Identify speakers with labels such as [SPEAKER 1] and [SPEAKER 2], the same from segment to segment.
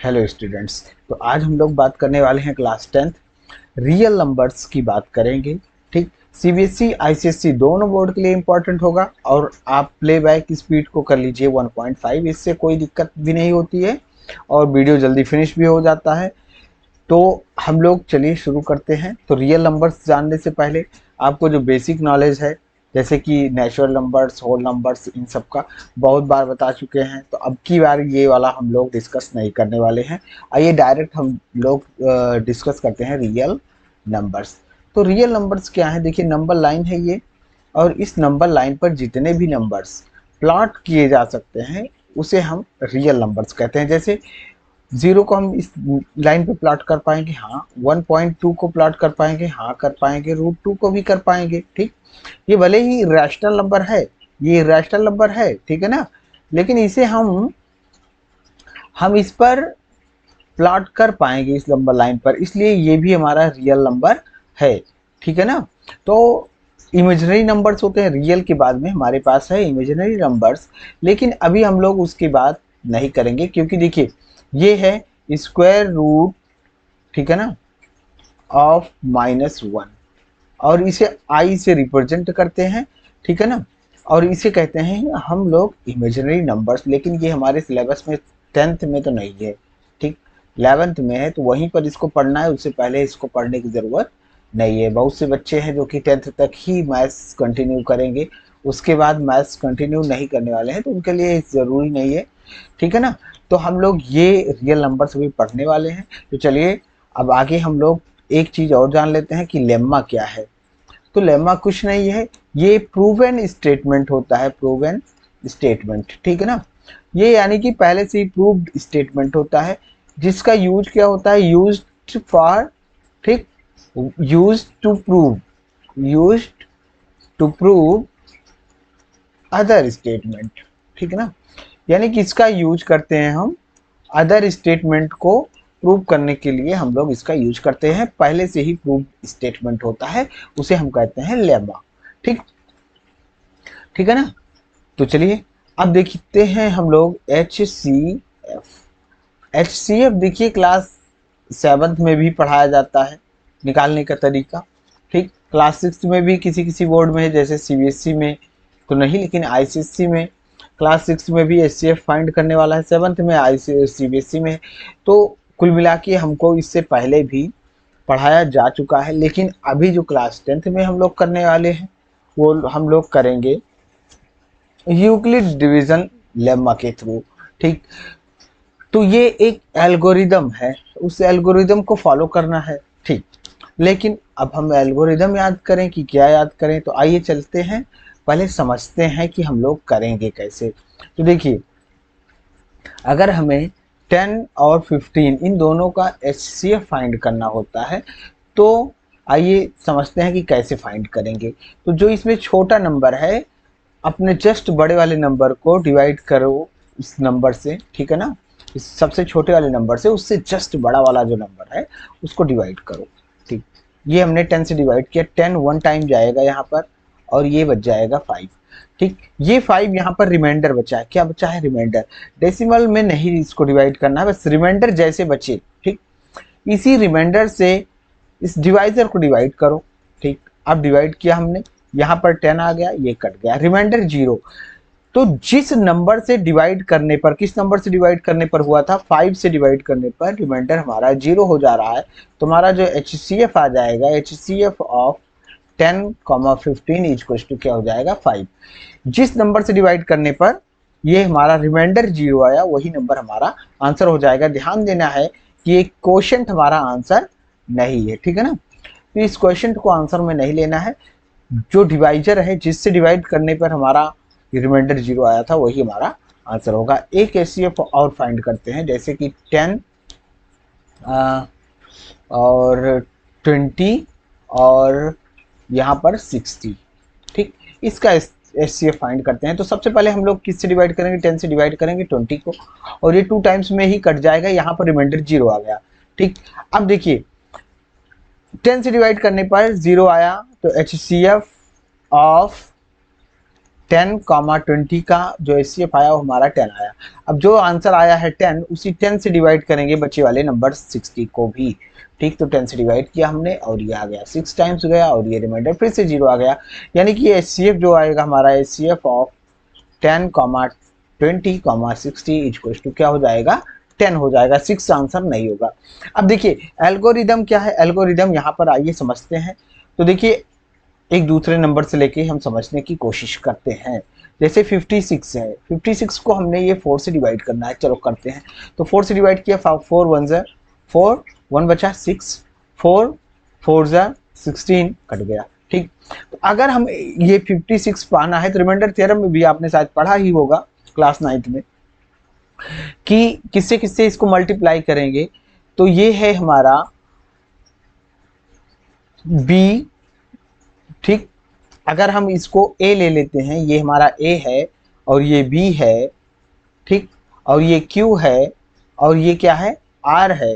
[SPEAKER 1] Hello students. तो आज हम लोग बात करने वाले हैं क्लास 10th रियल नंबर्स की बात करेंगे। ठीक, सीबीएसई आईसीएसई दोनों बोर्ड के लिए इम्पोर्टेंट होगा और आप प्लेबैक स्पीड को कर लीजिए 1.5, इससे कोई दिक्कत भी नहीं होती है और वीडियो जल्दी फिनिश भी हो जाता है। तो हम लोग चलिए शुरू करते हैं। तो रियल नंबर्स जानने से पहले आपको जो बेसिक नॉलेज है, जैसे कि नेचुरल नंबर्स, होल नंबर्स, इन सब का बहुत बार बता चुके हैं, तो अब की बार ये वाला हम लोग डिस्कस नहीं करने वाले हैं। आइए डायरेक्ट हम लोग डिस्कस करते हैं रियल नंबर्स। तो रियल नंबर्स क्या है? देखिए, नंबर लाइन है ये, और इस नंबर लाइन पर जितने भी नंबर्स प्लॉट किए जा सकते हैं उसे हम रियल नंबर्स कहते हैं। जैसे जीरो को हम इस लाइन पे प्लॉट कर पाएंगे, हाँ। 1.2 को प्लॉट कर पाएंगे, हाँ कर पाएंगे। √2 को भी कर पाएंगे, ठीक। ये भले ही रैशनल नंबर है, ये रैशनल नंबर है, ठीक है ना, लेकिन इसे हम इस पर प्लॉट कर पाएंगे इस नंबर लाइन पर, इसलिए ये भी हमारा रियल नंबर है, ठीक है ना। तो इमेजिनरी नंबर्स होते हैं, रियल के बाद में हमारे पास है इमेजिनरी नंबर्स, लेकिन अभी हम लोग उसकी बात नहीं करेंगे, क्योंकि देखिए ये है स्क्वायर रूट, ठीक है ना, ऑफ -1, और इसे आई से रिप्रेजेंट करते हैं, ठीक है ना। और इसे कहते हैं हम लोग इमेजिनरी नंबर्स, लेकिन ये हमारे सिलेबस में 10th में तो नहीं है, ठीक। 11th में है, तो वहीं पर इसको पढ़ना है, उससे पहले इसको पढ़ने की ज़रूरत नहीं है। बहुत से बच्चे हैं जो कि 10th तक ही मैथ्स कंटिन्यू करेंगे, उसके बाद मैथ्स कंटिन्यू नहीं करने वाले हैं, तो उनके लिए ज़रूरी नहीं है, ठीक है ना। तो हम लोग ये रियल नंबर्स भी पढ़ने वाले हैं। तो चलिए अब आगे हम लोग एक चीज़ और जान लेते हैं कि लेम्मा क्या है। तो लेम्मा कुछ नहीं है, ये प्रूवन स्टेटमेंट होता है, प्रूवन स्टेटमेंट, ठीक है ना। ये यानी कि पहले से ही प्रूव्ड स्टेटमेंट होता है, जिसका यूज क्या होता है? यूज्ड फॉर, ठीक, used to prove, used to prove other statement, ठीक है ना। यानी कि इसका यूज करते हैं हम अदर स्टेटमेंट को प्रूव करने के लिए, हम लोग इसका यूज करते हैं। पहले से ही प्रूव स्टेटमेंट होता है, उसे हम कहते हैं लेमा, ठीक, ठीक है ना। तो चलिए अब देखते हैं हम लोग HCF। HCF देखिए क्लास 7th में भी पढ़ाया जाता है, निकालने का तरीका, ठीक। क्लास 6 में भी किसी किसी बोर्ड में है, जैसे सीबीएसई में तो नहीं, लेकिन आईसीएसई में क्लास 6 में भी HCF फाइंड करने वाला है, 7th में सीबीएसई में। तो कुल मिला के हमको इससे पहले भी पढ़ाया जा चुका है, लेकिन अभी जो क्लास 10th में हम लोग करने वाले हैं वो हम लोग करेंगे यूक्लिड डिवीजन लेम्मा के थ्रू, ठीक। तो ये एक एल्गोरिदम है, उस एल्गोरिदम को फॉलो करना है, ठीक। लेकिन अब हम एल्गोरिदम याद करें कि क्या याद करें, तो आइए चलते हैं, पहले समझते हैं कि हम लोग करेंगे कैसे। तो देखिए, अगर हमें 10 और 15 इन दोनों का HCF फाइंड करना होता है, तो आइए समझते हैं कि कैसे फाइंड करेंगे। तो जो इसमें छोटा नंबर है, अपने जस्ट बड़े वाले नंबर को डिवाइड करो इस नंबर से, ठीक है ना। इस सबसे छोटे वाले नंबर से उससे जस्ट बड़ा वाला जो नंबर है उसको डिवाइड करो, ठीक। ये हमने 10 से डिवाइड किया, 10 वन टाइम जाएगा यहाँ पर, और ये बच जाएगा 5, ठीक। ये 5 यहाँ पर रिमाइंडर बचा है, क्या बचा है? रिमाइंडर। डेसिमल में नहीं इसको डिवाइड करना है, बस रिमाइंडर जैसे बचे, ठीक। इसी रिमाइंडर से इस डिवाइजर को डिवाइड करो, ठीक। अब डिवाइड किया हमने, यहाँ पर 10 आ गया, ये कट गया, रिमाइंडर 0। तो जिस नंबर से डिवाइड करने पर, किस नंबर से डिवाइड करने पर हुआ था? 5 से डिवाइड करने पर रिमाइंडर हमारा 0 हो जा रहा है, तो हमारा जो HCF आ जाएगा, HCF ऑफ 10, 15 इक्वल्स टू क्या हो जाएगा? 5। जिस नंबर से डिवाइड करने पर ये हमारा रिमाइंडर 0 आया, वही नंबर हमारा आंसर हो जाएगा। ध्यान देना है कि एक क्वोशंट हमारा आंसर नहीं है, ठीक है ना। तो इस क्वेश्चन को आंसर में नहीं लेना है, जो डिवाइजर है जिससे डिवाइड करने पर हमारा रिमाइंडर 0 आया था वही हमारा आंसर होगा। एक HCF और फाइंड करते हैं, जैसे कि 10 और 20 और यहाँ पर 60, ठीक। इसका HCF फाइंड करते हैं। तो सबसे पहले हम लोग किससे डिवाइड करेंगे? 10 से डिवाइड करेंगे 20 को, और ये 2 टाइम्स में ही कट जाएगा, यहाँ पर रिमाइंडर 0 आ गया, ठीक। अब देखिए 10 से डिवाइड करने पर 0 आया, तो HCF ऑफ 10, 20 का जो HCF आया वो हमारा 10 आया। अब जो आंसर आया है 10, उसी 10 से डिवाइड करेंगे बचे वाले नंबर 60 को भी। ठीक, तो 10 से डिवाइड किया हमने और ये आ गया 6 टाइम्स गया और ये रिमाइंडर फिर से 0 आ गया। यानी कि ये HCF जो आएगा हमारा HCF ऑफ 10, 20, 60 इक्वल टू क्या हो जाएगा 10 हो जाएगा, 6 आंसर नहीं होगा। अब देखिए एल्गोरिदम क्या है, एल्गोरिदम यहाँ पर आइए समझते हैं। तो देखिए एक दूसरे नंबर से लेके हम समझने की कोशिश करते हैं। जैसे 56 है, 56 को हमने ये 4 से डिवाइड करना है, चलो करते हैं। तो 4 से डिवाइड किया, 4 1 ज़ा 4, 1 बचा 6, 4 4 ज़ा 16 कट गया। ठीक, तो अगर हम ये 56 पाना है तो रिमाइंडर थ्योरम में भी आपने शायद पढ़ा ही होगा क्लास 9th में कि किससे किससे इसको मल्टीप्लाई करेंगे। तो ये है हमारा b। ठीक, अगर हम इसको a ले लेते हैं, ये हमारा a है और ये b है, ठीक, और ये q है और ये क्या है r है।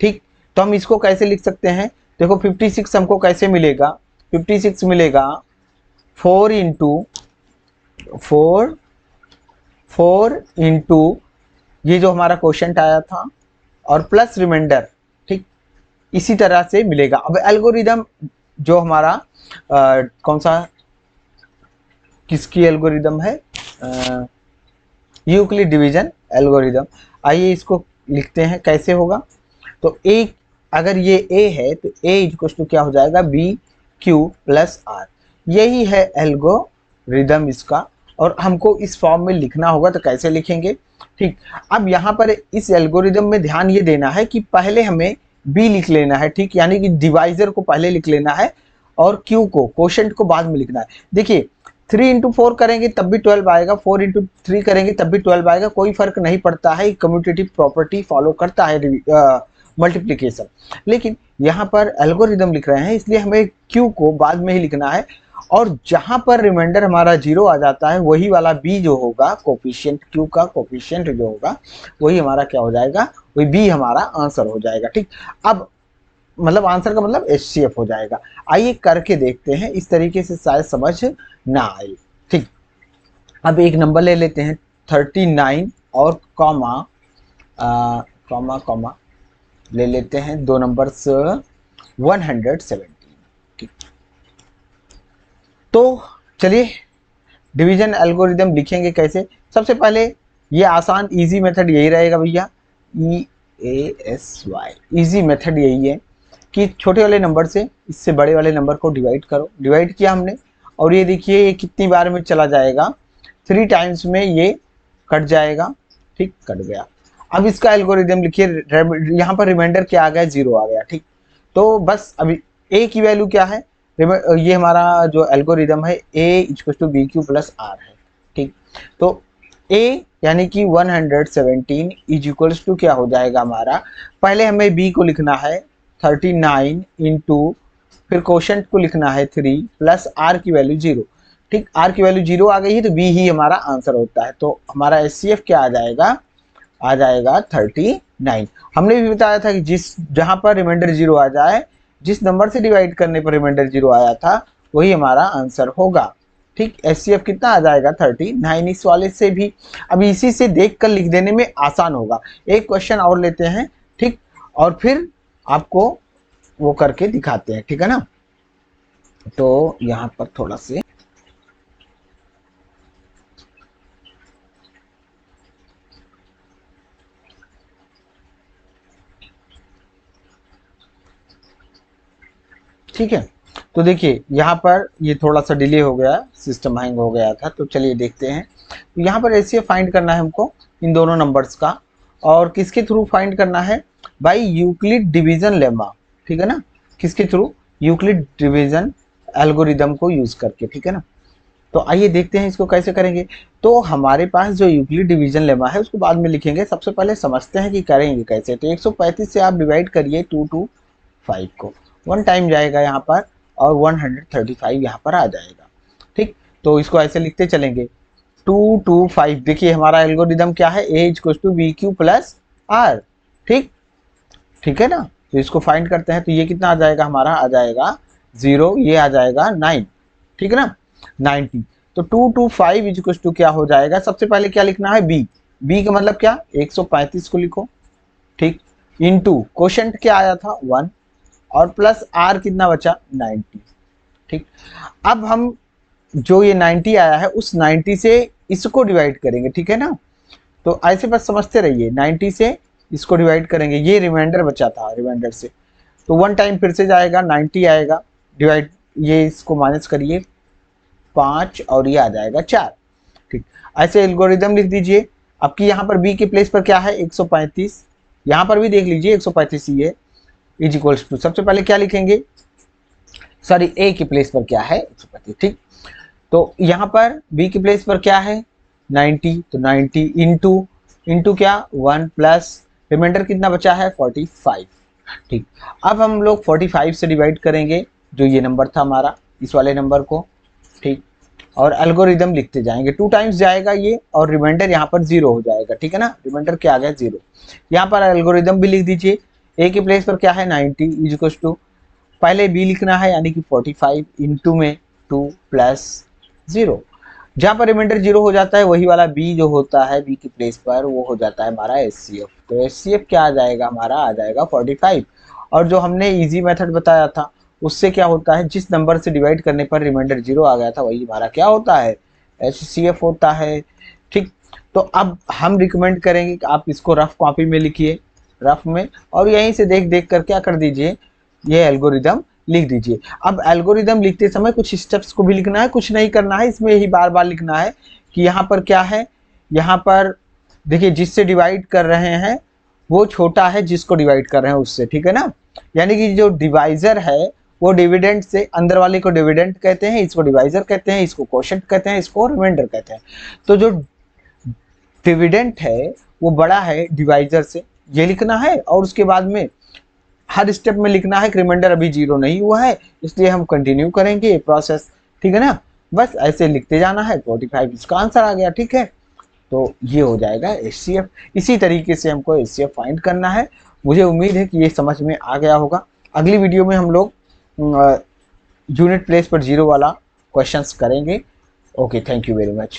[SPEAKER 1] ठीक, तो हम इसको कैसे लिख सकते हैं, देखो 56 हमको कैसे मिलेगा, 56 मिलेगा 4 इंटू ये जो हमारा क्वेश्चन आया था और प्लस रिमाइंडर। ठीक, इसी तरह से मिलेगा। अब एल्गोरिदम जो हमारा कौन सा किसकी एल्गोरिदम है, यूक्लिड डिवीजन एल्गोरिदम। आइए इसको लिखते हैं कैसे होगा। तो a, अगर ये a है तो a इक्वल टू क्या हो जाएगा b q प्लस r। यही है एल्गोरिदम इसका, और हमको इस फॉर्म में लिखना होगा। तो कैसे लिखेंगे, ठीक, अब यहाँ पर इस एल्गोरिदम में ध्यान ये देना है कि पहले हमें b लिख लेना है। ठीक, यानी कि डिवाइजर को पहले लिख लेना है और q को क्वोशंट को बाद में लिखना है। देखिए 3 इंटू 4 करेंगे तब भी 12 आएगा, 4 इंटू 3 करेंगे तब भी 12 आएगा, कोई फर्क नहीं पड़ता है, कम्यूटेटिव प्रॉपर्टी फॉलो करता है मल्टीप्लिकेशन। लेकिन यहाँ पर एल्गोरिदम लिख रहे हैं इसलिए हमें q को बाद में ही लिखना है, और जहां पर रिमाइंडर हमारा 0 आ जाता है वही वाला b जो होगा कोफिशिएंट, q का कोफिशिएंट जो होगा वही हमारा क्या हो जाएगा, वही b हमारा आंसर हो जाएगा। ठीक, अब मतलब आंसर का मतलब HCF हो जाएगा। आइए करके देखते हैं, इस तरीके से शायद समझ ना आए। ठीक, अब एक नंबर ले लेते हैं 39 और कॉमा कॉमा ले लेते हैं, दो नंबर 117। ठीक, तो चलिए डिवीजन एल्गोरिदम लिखेंगे कैसे। सबसे पहले ये आसान इजी मेथड यही रहेगा भैया, EASY इजी मेथड यही है कि छोटे वाले नंबर से इससे बड़े वाले नंबर को डिवाइड करो। डिवाइड किया हमने और ये देखिए ये कितनी बार में चला जाएगा, 3 टाइम्स में ये कट जाएगा। ठीक, कट गया। अब इसका एल्गोरिदम लिखिए, यहाँ पर रिमाइंडर क्या आ गया, 0 आ गया। ठीक, तो बस अभी a की वैल्यू क्या है, ये हमारा जो एल्गोरिदम है a equal to b q plus r है। ठीक, तो a यानी कि 117 इज इक्वल्स टू क्या हो जाएगा हमारा, पहले हमें b को लिखना है 39 इंटू फिर क्वोशंट को लिखना है 3 प्लस r की वैल्यू 0। ठीक, r की वैल्यू 0 आ गई है तो b ही हमारा आंसर होता है। तो हमारा HCF क्या आ जाएगा 39। हमने भी बताया था कि जहां पर रिमाइंडर 0 आ जाए, जिस नंबर से डिवाइड करने पर रिमाइंडर 0 आया था वही हमारा आंसर होगा। ठीक, HCF कितना आ जाएगा 39 इस वाले से भी। अब इसी से देख कर लिख देने में आसान होगा। एक क्वेश्चन और लेते हैं, ठीक, और फिर आपको वो करके दिखाते हैं, ठीक है ना। तो यहाँ पर थोड़ा से ठीक है, तो देखिए यहाँ पर ये थोड़ा सा डिले हो गया, सिस्टम हैंग हो गया था। तो चलिए देखते हैं। तो यहाँ पर HCF फाइंड करना है हमको इन दोनों नंबर्स का, और किसके थ्रू फाइंड करना है भाई, यूक्लिड डिवीजन लेमा। ठीक है ना, किसके थ्रू, यूक्लिड डिवीजन एल्गोरिदम को यूज करके। ठीक है ना, तो आइए देखते हैं इसको कैसे करेंगे। तो हमारे पास जो यूक्लिड डिवीजन लेमा है उसको बाद में लिखेंगे, सबसे पहले समझते हैं कि करेंगे कैसे। तो 135 से आप डिवाइड करिए 2 to 5 को, 1 टाइम जाएगा यहाँ पर और 135 यहाँ पर आ जाएगा। ठीक, तो इसको ऐसे लिखते चलेंगे 2 to 5। देखिए हमारा एल्गोरिदम क्या है, a equal to b q plus r. ठीक, ठीक है ना, तो इसको फाइंड करते हैं। तो ये कितना आ जाएगा हमारा, आ जाएगा 0, ये आ जाएगा 9। ठीक है ना, 90। तो 2 to 5 इज टू क्या हो जाएगा, सबसे पहले क्या लिखना है, बी। बी का मतलब क्या, 135 को लिखो, ठीक, इनटू क्वोशंट क्या आया था 1 और प्लस आर कितना बचा 90, ठीक। अब हम जो ये 90 आया है उस 90 से इसको डिवाइड करेंगे, ठीक है ना। तो ऐसे बस समझते रहिए, 90 से इसको डिवाइड करेंगे, ये रिमाइंडर बचा था, रिमाइंडर से तो 1 टाइम फिर से जाएगा, 90 आएगा, डिवाइड ये इसको माइनस करिए 5 और ये आ जाएगा 4, ठीक। ऐसे एल्गोरिदम लिख दीजिए। आपकी यहाँ पर बी के प्लेस पर क्या है 135, यहाँ पर भी देख लीजिए 135 ही है, इज इक्वल्स टू सबसे पहले क्या लिखेंगे, सॉरी ए के प्लेस पर क्या है 135, ठीक। तो यहाँ पर बी के प्लेस पर क्या है 90, तो 90 इंटू इंटू क्या 1 प्लस रिमाइंडर कितना बचा है 45, ठीक। अब हम लोग 45 से डिवाइड करेंगे जो ये नंबर था हमारा, इस वाले नंबर को, ठीक। और एल्गोरिदम लिखते जाएंगे, 2 टाइम्स जाएगा ये और रिमाइंडर यहाँ पर 0 हो जाएगा, ठीक है ना, रिमाइंडर क्या आ गया 0। यहाँ पर एल्गोरिदम भी लिख दीजिए, ए के प्लेस पर क्या है 90 इज इक्वल टू पहले बी लिखना है यानी कि 45 इंटू में 2 प्लस 0, जहाँ पर रिमाइंडर 0 हो जाता है वही वाला बी जो होता है बी की प्लेस पर वो हो जाता है हमारा एचसीएफ। तो एचसीएफ क्या आ जाएगा हमारा, आ जाएगा 45। और जो हमने इजी मेथड बताया था उससे क्या होता है, जिस नंबर से डिवाइड करने पर रिमाइंडर 0 आ गया था वही हमारा क्या होता है एचसीएफ होता है, ठीक। तो अब हम रिकमेंड करेंगे कि आप इसको रफ कॉपी में लिखिए, रफ में, और यहीं से देख देख कर क्या कर दीजिए, ये एल्गोरिदम लिख दीजिए। अब एल्गोरिदम लिखते समय कुछ स्टेप्स को भी लिखना है, कुछ नहीं करना है, इसमें ही बार बार लिखना है कि यहाँ पर क्या है, यहाँ पर देखिए जिससे डिवाइड कर रहे हैं वो छोटा है जिसको डिवाइड कर रहे हैं उससे, ठीक है ना। यानी कि जो डिवाइजर है वो डिविडेंड से, अंदर वाले को डिविडेंड कहते हैं, इसको डिवाइजर कहते हैं, इसको क्वोशंट कहते हैं, इसको रिमाइंडर कहते हैं। तो जो डिविडेंड है वो बड़ा है डिवाइजर से, ये लिखना है, और उसके बाद में हर स्टेप में लिखना है कि रिमाइंडर अभी 0 नहीं हुआ है इसलिए हम कंटिन्यू करेंगे ये प्रोसेस, ठीक है ना। बस ऐसे लिखते जाना है, 45 इसका आंसर आ गया, ठीक है। तो ये हो जाएगा एचसीएफ। इसी तरीके से हमको एचसीएफ फाइंड करना है। मुझे उम्मीद है कि ये समझ में आ गया होगा। अगली वीडियो में हम लोग यूनिट प्लेस पर 0 वाला क्वेश्चंस करेंगे। Okay, thank you very much.